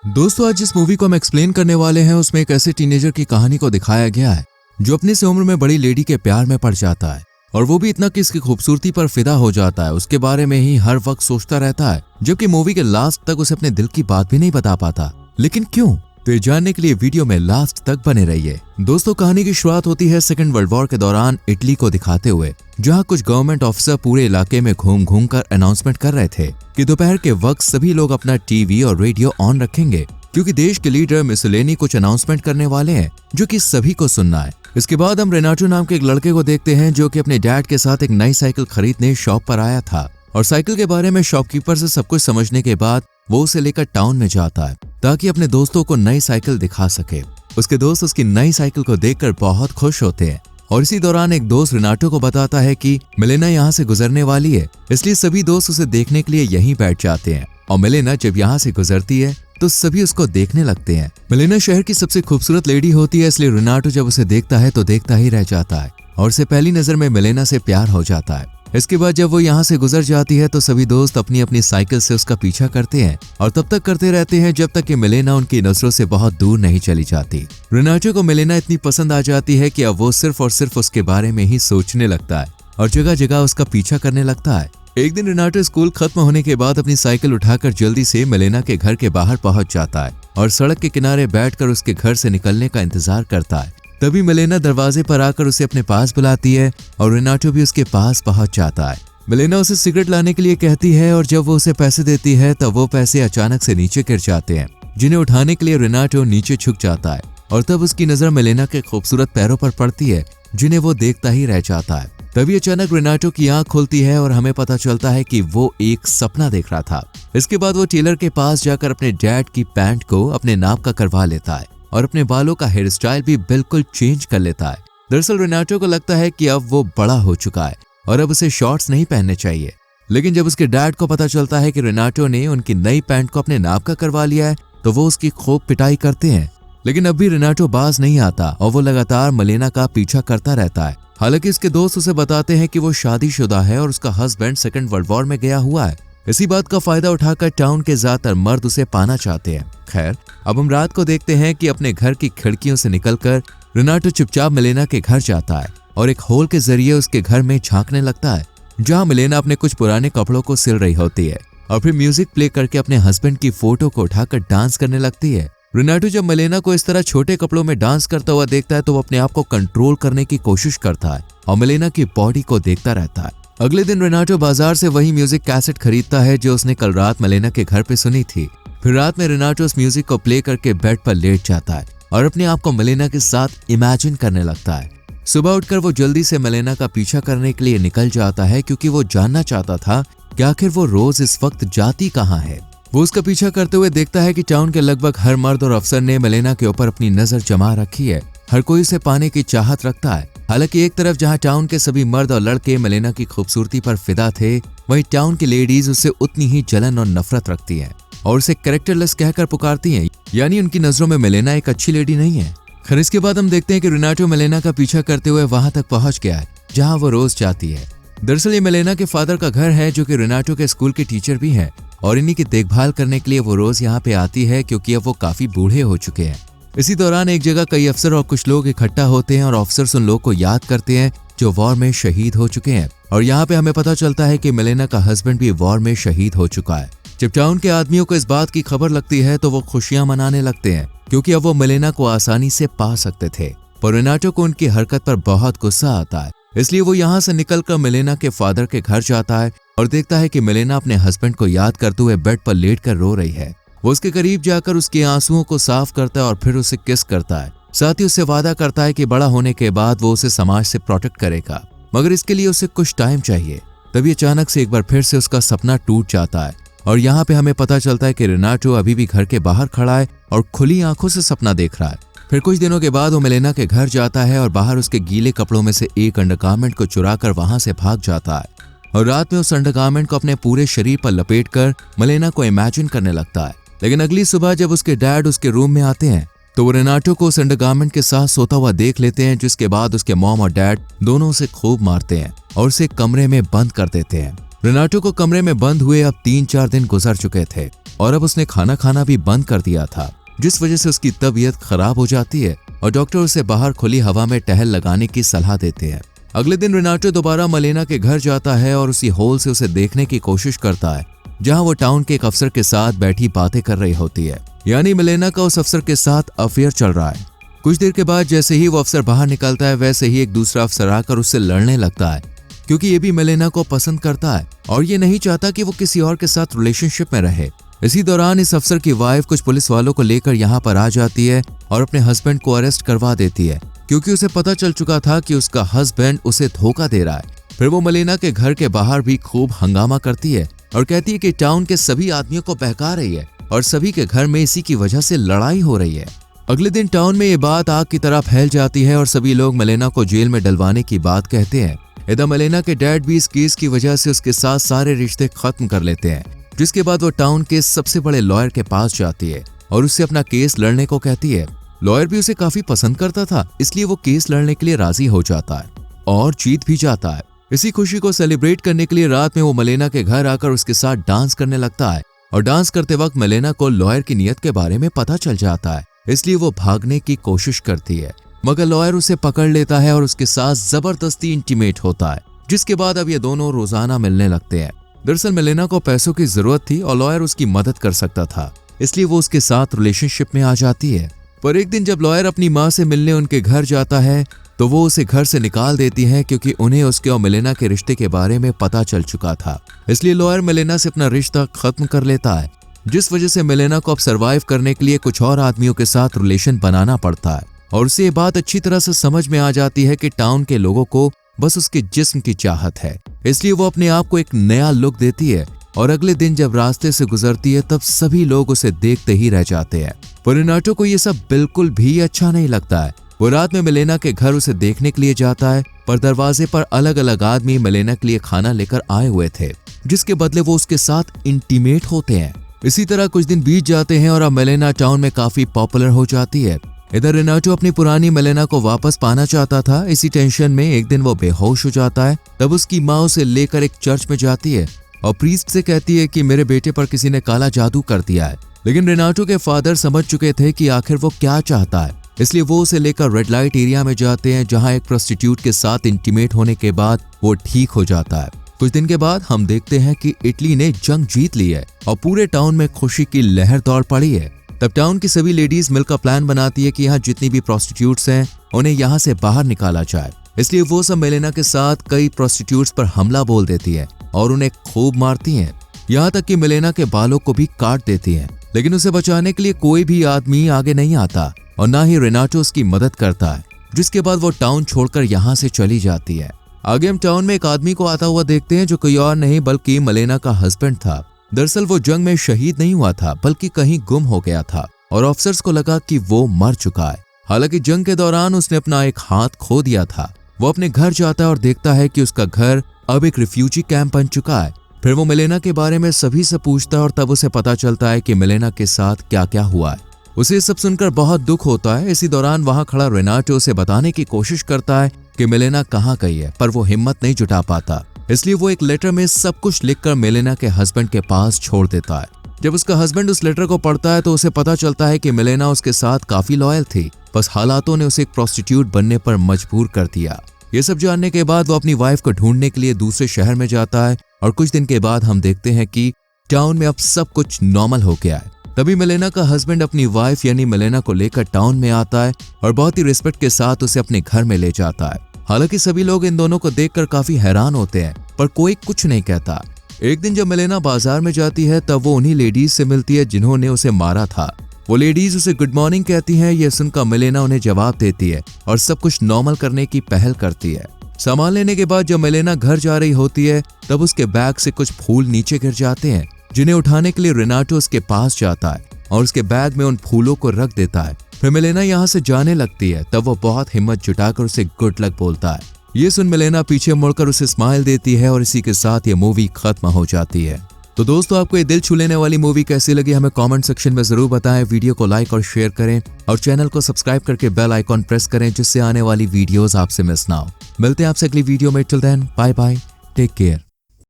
दोस्तों, आज जिस मूवी को हम एक्सप्लेन करने वाले हैं उसमें एक ऐसे टीनेजर की कहानी को दिखाया गया है जो अपने से उम्र में बड़ी लेडी के प्यार में पड़ जाता है और वो भी इतना कि इसकी खूबसूरती पर फिदा हो जाता है। उसके बारे में ही हर वक्त सोचता रहता है, जबकि मूवी के लास्ट तक उसे अपने दिल की बात भी नहीं बता पाता। लेकिन क्यों? तो ये जानने के लिए वीडियो में लास्ट तक बने रहिए। दोस्तों, कहानी की शुरुआत होती है सेकंड वर्ल्ड वॉर के दौरान इटली को दिखाते हुए, जहां कुछ गवर्नमेंट ऑफिसर पूरे इलाके में घूम घूम कर अनाउंसमेंट कर रहे थे कि दोपहर के वक्त सभी लोग अपना टीवी और रेडियो ऑन रखेंगे क्योंकि देश के लीडर मुसोलिनी कुछ अनाउंसमेंट करने वाले हैं जो कि सभी को सुनना है। इसके बाद हम रेनाटो नाम के एक लड़के को देखते हैं जो कि अपने डैड के साथ एक नई साइकिल खरीदने शॉप पर आया था और साइकिल के बारे में शॉपकीपर से सब कुछ समझने के बाद वो उसे लेकर टाउन में जाता है ताकि अपने दोस्तों को नई साइकिल दिखा सके। उसके दोस्त उसकी नई साइकिल को देखकर बहुत खुश होते हैं और इसी दौरान एक दोस्त रेनाटो को बताता है कि मिलेना यहाँ से गुजरने वाली है, इसलिए सभी दोस्त उसे देखने के लिए यहीं बैठ जाते हैं। और मिलेना जब यहाँ से गुजरती है तो सभी उसको देखने लगते हैं। मिलेना शहर की सबसे खूबसूरत लेडी होती है, इसलिए रेनाटो जब उसे देखता है तो देखता ही रह जाता है और उसे पहली नजर में मिलेना से प्यार हो जाता है। इसके बाद जब वो यहाँ से गुजर जाती है तो सभी दोस्त अपनी अपनी साइकिल से उसका पीछा करते हैं और तब तक करते रहते हैं जब तक कि मिलेना उनकी नजरों से बहुत दूर नहीं चली जाती। रेनाटो को मिलेना इतनी पसंद आ जाती है कि अब वो सिर्फ और सिर्फ उसके बारे में ही सोचने लगता है और जगह जगह उसका पीछा करने लगता है। एक दिन रेनाटो स्कूल खत्म होने के बाद अपनी साइकिल उठाकर जल्दी से मिलेना के घर के बाहर पहुंच जाता है और सड़क के किनारे बैठकर उसके घर से निकलने का इंतजार करता है। तभी मिलेना दरवाजे पर आकर उसे अपने पास बुलाती है और रेनाटो भी उसके पास पहुंच जाता है। मिलेना उसे सिगरेट लाने के लिए कहती है और जब वो उसे पैसे देती है तब वो पैसे अचानक से नीचे गिर जाते हैं, जिन्हें उठाने के लिए रेनाटो नीचे झुक जाता है और तब उसकी नजर मिलेना के खूबसूरत पैरों पर पड़ती है, जिन्हें वो देखता ही रह जाता है। तभी अचानक रेनाटो की आंख खुलती है और हमें पता चलता है कि वो एक सपना देख रहा था। इसके बाद वो टेलर के पास जाकर अपने डैड की पैंट को अपने नाप का करवा लेता है और अपने बालों का हेयर स्टाइल भी बिल्कुल चेंज कर लेता है। दरअसल रेनाटो को लगता है कि अब वो बड़ा हो चुका है और अब उसे शॉर्ट्स नहीं पहनने चाहिए। लेकिन जब उसके डैड को पता चलता है कि रेनाटो ने उनकी नई पैंट को अपने नाप का करवा लिया है तो वो उसकी खूब पिटाई करते हैं। लेकिन अब भी रेनाटो बाज नहीं आता और वो लगातार मिलेना का पीछा करता रहता है। हालांकि इसके दोस्त उसे बताते हैं कि वो शादीशुदा है और उसका हस्बैंड सेकंड वर्ल्ड वॉर में गया हुआ है। इसी बात का फायदा उठाकर टाउन के ज्यादातर मर्द उसे पाना चाहते हैं। खैर, अब हम रात को देखते हैं कि अपने घर की खिड़कियों से निकलकर रेनाटो चुपचाप मिलेना के घर जाता है और एक होल के जरिए उसके घर में झांकने लगता है, जहां मिलेना अपने कुछ पुराने कपड़ों को सिल रही होती है और फिर म्यूजिक प्ले करके अपने हस्बैंड की फोटो को उठाकर डांस करने लगती है। रेनाटो जब मिलेना को इस तरह छोटे कपड़ों में डांस करता हुआ देखता है तो वो अपने आप को कंट्रोल करने की कोशिश करता है और मिलेना की बॉडी को देखता रहता है। अगले दिन रेनाटो बाजार से वही म्यूजिक कैसेट खरीदता है जो उसने कल रात मिलेना के घर पे सुनी थी। फिर रात में रेनाटो उस म्यूजिक को प्ले करके बेड पर लेट जाता है और अपने आप को मिलेना के साथ इमेजिन करने लगता है। सुबह उठकर वो जल्दी से मिलेना का पीछा करने के लिए निकल जाता है क्योंकि वो जानना चाहता था कि आखिर वो रोज इस वक्त जाती कहाँ है। वो उसका पीछा करते हुए देखता है कि टाउन के लगभग हर मर्द और अफसर ने मिलेना के ऊपर अपनी नजर जमा रखी है। हर कोई उसे पाने की चाहत रखता है। हालांकि एक तरफ जहां टाउन के सभी मर्द और लड़के मिलेना की खूबसूरती पर फिदा थे, वहीं टाउन की लेडीज उससे उतनी ही जलन और नफरत रखती हैं और उसे कैरेक्टरलेस कहकर पुकारती हैं, यानी उनकी नजरों में मिलेना एक अच्छी लेडी नहीं है। खैर, इसके बाद हम देखते हैं कि रेनाटो मिलेना का पीछा करते हुए वहां तक पहुंच गया है जहां वो रोज जाती है। दरअसल ये मिलेना के फादर का घर है जो कि रेनाटो के स्कूल के टीचर भी हैं और इन्हीं की देखभाल करने के लिए वो रोज यहाँ पे आती है क्योंकि अब वो काफी बूढ़े हो चुके हैं। इसी दौरान एक जगह कई अफसर और कुछ लोग इकट्ठा होते हैं और अफसर उन लोग को याद करते हैं जो वॉर में शहीद हो चुके हैं और यहाँ पे हमें पता चलता है कि मिलेना का हस्बैंड भी वॉर में शहीद हो चुका है। जब टाउन के आदमियों को इस बात की खबर लगती है तो वो खुशियां मनाने लगते हैं क्योंकि अब वो मिलेना को आसानी से पा सकते थे। पर रेनाटो को उनकी हरकत पर बहुत गुस्सा आता है, इसलिए वो यहाँ से निकलकर मिलेना के फादर के घर जाता है और देखता है कि मिलेना अपने हस्बैंड को याद करते हुए बेड पर लेट कर रो रही है। वो उसके करीब जाकर उसके आंसुओं को साफ करता है और फिर उसे किस करता है। साथ ही उससे वादा करता है कि बड़ा होने के बाद वो उसे समाज से प्रोटेक्ट करेगा, मगर इसके लिए उसे कुछ टाइम चाहिए। तभी अचानक से एक बार फिर से उसका सपना टूट जाता है और यहाँ पे हमें पता चलता है कि रेनाटो अभी भी घर के बाहर खड़ा है और खुली आंखों से सपना देख रहा है। फिर कुछ दिनों के बाद वो मिलेना के घर जाता है और बाहर उसके गीले कपड़ों में से एक अंडरगारमेंट को चुराकर वहां से भाग जाता है और रात में उस अंडरगारमेंट को अपने पूरे शरीर पर लपेटकर मिलेना को इमेजिन करने लगता है। लेकिन अगली सुबह जब उसके डैड उसके रूम में आते हैं तो वो रेनाटो को उस अंडरगारमेंट के साथ सोता हुआ देख लेते हैं, जिसके बाद उसके मॉम और डैड दोनों उसे खूब मारते हैं और उसे कमरे में बंद कर देते हैं। रेनाटो को कमरे में बंद हुए अब 3-4 दिन गुजर चुके थे और अब उसने खाना खाना भी बंद कर दिया था, जिस वजह से उसकी तबीयत खराब हो जाती है और डॉक्टर उसे बाहर खुली हवा में टहल लगाने की सलाह देते हैं। अगले दिन रेनाटो दोबारा मलेना के घर जाता है और उसी होल से उसे देखने की कोशिश करता है जहां वो टाउन के एक अफसर के साथ बैठी बातें कर रही होती है। यानी मलेना का उस अफसर के साथ अफेयर चल रहा है। कुछ देर के बाद जैसे ही वो अफसर बाहर निकलता है वैसे ही एक दूसरा अफसर आकर उससे लड़ने लगता है, क्योंकि ये भी मलेना को पसंद करता है और ये नहीं चाहता कि वो किसी और के साथ रिलेशनशिप में रहे। इसी दौरान इस अफसर की वाइफ कुछ पुलिस वालों को लेकर यहाँ पर आ जाती है और अपने हस्बैंड को अरेस्ट करवा देती है, क्योंकि उसे पता चल चुका था कि उसका हस्बैंड उसे धोखा दे रहा है। फिर वो मलेना के घर के बाहर भी खूब हंगामा करती है और कहती है कि टाउन के सभी आदमियों को बहका रही है और सभी के घर में इसी की वजह से लड़ाई हो रही है। अगले दिन टाउन में ये बात आग की तरह फैल जाती है और सभी लोग मलेना को जेल में डलवाने की बात कहते हैं। इधर मलेना के डैड भी इस केस की वजह से उसके साथ सारे रिश्ते खत्म कर लेते हैं, जिसके बाद वो टाउन के सबसे बड़े लॉयर के पास जाती है और उससे अपना केस लड़ने को कहती है। लॉयर भी उसे काफी पसंद करता था, इसलिए वो केस लड़ने के लिए राजी हो जाता है और जीत भी जाता है। इसी खुशी को सेलिब्रेट करने के लिए रात में वो मलेना के घर आकर उसके साथ डांस करने लगता है और डांस करते वक्त मलेना को लॉयर की नीयत के बारे में पता चल जाता है, इसलिए वो भागने की कोशिश करती है, मगर लॉयर उसे पकड़ लेता है और उसके साथ जबरदस्ती इंटीमेट होता है, जिसके बाद अब ये दोनों रोजाना मिलने लगते हैं। दरअसल मलेना को पैसों की जरूरत थी और लॉयर उसकी मदद कर सकता था, इसलिए वो उसके साथ रिलेशनशिप में आ जाती है। पर एक दिन जब लॉयर अपनी माँ से मिलने उनके घर जाता है तो वो उसे घर से निकाल देती है, क्योंकि उन्हें उसके और मलेना के रिश्ते के बारे में पता चल चुका था। इसलिए लॉयर मलेना से अपना रिश्ता खत्म कर लेता है, जिस वजह से मलेना को अब सरवाइव करने के लिए कुछ और आदमियों के साथ रिलेशन बनाना पड़ता है और उसे ये बात अच्छी तरह से समझ में आ जाती है कि टाउन के लोगों को बस उसके जिस्म की चाहत है, इसलिए वो अपने आप को एक नया लुक देती है और अगले दिन जब रास्ते से गुजरती है तब सभी लोग उसे देखते ही रह जाते हैं। पर रेनाटो को ये सब बिल्कुल भी अच्छा नहीं लगता है। वो रात में मलेना के घर उसे देखने के लिए जाता है, पर दरवाजे पर अलग अलग आदमी मलेना के लिए खाना लेकर आए हुए थे, जिसके बदले वो उसके साथ इंटीमेट होते हैं। इसी तरह कुछ दिन बीत जाते हैं और अब मलेना टाउन में काफी पॉपुलर हो जाती है। इधर रेनाटो अपनी पुरानी मलेना को वापस पाना चाहता था। इसी टेंशन में एक दिन वो बेहोश हो जाता है। तब उसकी माँ उसे लेकर एक चर्च में जाती है और प्रीस्ट से कहती है कि मेरे बेटे पर किसी ने काला जादू कर दिया है। लेकिन रेनाटो के फादर समझ चुके थे कि आखिर वो क्या चाहता है, इसलिए वो उसे लेकर रेड लाइट एरिया में जाते हैं, जहां एक प्रोस्टिट्यूट के साथ इंटीमेट होने के बाद वो ठीक हो जाता है। कुछ दिन के बाद हम देखते हैं कि इटली ने जंग जीत ली है और पूरे टाउन में खुशी की लहर दौड़ पड़ी है। तब टाउन की सभी लेडीज मिलकर प्लान बनाती है कि यहाँ जितनी भी प्रोस्टिट्यूट्स हैं उन्हें यहाँ से बाहर निकाला जाए। इसलिए वो सब मलेना के साथ कई प्रोस्टिट्यूट्स पर हमला बोल देती है और उन्हें खूब मारती हैं, यहाँ तक कि मलेना के बालों को भी काट देती हैं। लेकिन उसे बचाने के लिए कोई भी आदमी आगे नहीं आता और ना ही रेनाटो उसकी मदद करता है, जिसके बाद वो टाउन छोड़कर यहाँ से चली जाती है। आगे हम टाउन में एक आदमी को आता हुआ देखते हैं जो कोई और नहीं बल्कि मलेना का हस्बैंड था। दरअसल वो जंग में शहीद नहीं हुआ था बल्कि कहीं गुम हो गया था और ऑफिसर्स को लगा कि वो मर चुका है। हालांकि जंग के दौरान उसने अपना एक हाथ खो दिया था। वो अपने घर जाता है और देखता है कि उसका घर अब एक रिफ्यूजी कैंप बन चुका है। फिर वो मलेना के बारे में सभी से पूछता है और तब उसे पता चलता है कि मलेना के साथ क्या क्या हुआ है। उसे सब सुनकर बहुत दुख होता है। इसी दौरान वहां खड़ा रेनाटो उसे बताने की कोशिश करता है कि मलेना कहाँ गई है, पर वो हिम्मत नहीं जुटा पाता। इसलिए वो एक लेटर में सब कुछ लिखकर मलेना के हस्बैंड के पास छोड़ देता है। जब उसका हस्बैंड उस लेटर को पढ़ता है तो उसे पता चलता है कि मलेना उसके साथ काफी लॉयल थी, बस हालातों ने उसे एक प्रोस्टिट्यूट बनने पर मजबूर कर दिया। ये सब जानने के बाद वो अपनी वाइफ को ढूंढने के लिए दूसरे शहर में जाता है और कुछ दिन के बाद हम देखते हैं कि टाउन में अब सब कुछ नॉर्मल हो गया है। तभी मलेना का हस्बैंड अपनी वाइफ यानी मलेना को लेकर टाउन में आता है और बहुत ही रिस्पेक्ट के साथ उसे अपने घर में ले जाता है। हालांकि सभी लोग इन दोनों को देखकर काफी हैरान होते हैं, पर कोई कुछ नहीं कहता। एक दिन जब मलेना बाजार में जाती है तब वो उन्हीं लेडीज से मिलती है जिन्होंने उसे मारा था। वो लेडीज उसे गुड मॉर्निंग कहती हैं। ये सुनकर मलेना उन्हें जवाब देती है और सब कुछ नॉर्मल करने की पहल करती है। सामान लेने के बाद जब मलेना घर जा रही होती है तब उसके बैग से कुछ फूल नीचे गिर जाते हैं, जिन्हें उठाने के लिए रेनाटो उसके पास जाता है और उसके बैग में उन फूलों को रख देता है। फिर मलेना यहाँ से जाने लगती है। तब वो बहुत हिम्मत जुटाकर उसे गुड लक बोलता है। ये सुन मलेना पीछे मुड़कर उसे स्माइल देती है और इसी के साथ ये मूवी खत्म हो जाती है। तो दोस्तों, आपको ये दिल छू लेने वाली मूवी कैसी लगी हमें कमेंट सेक्शन में जरूर बताएं। वीडियो को लाइक और शेयर करें और चैनल को सब्सक्राइब करके बेल आइकॉन प्रेस करें जिससे आने वाली वीडियोस आपसे मिस ना हो। मिलते हैं आपसे अगली वीडियो में। Till then bye bye, take care.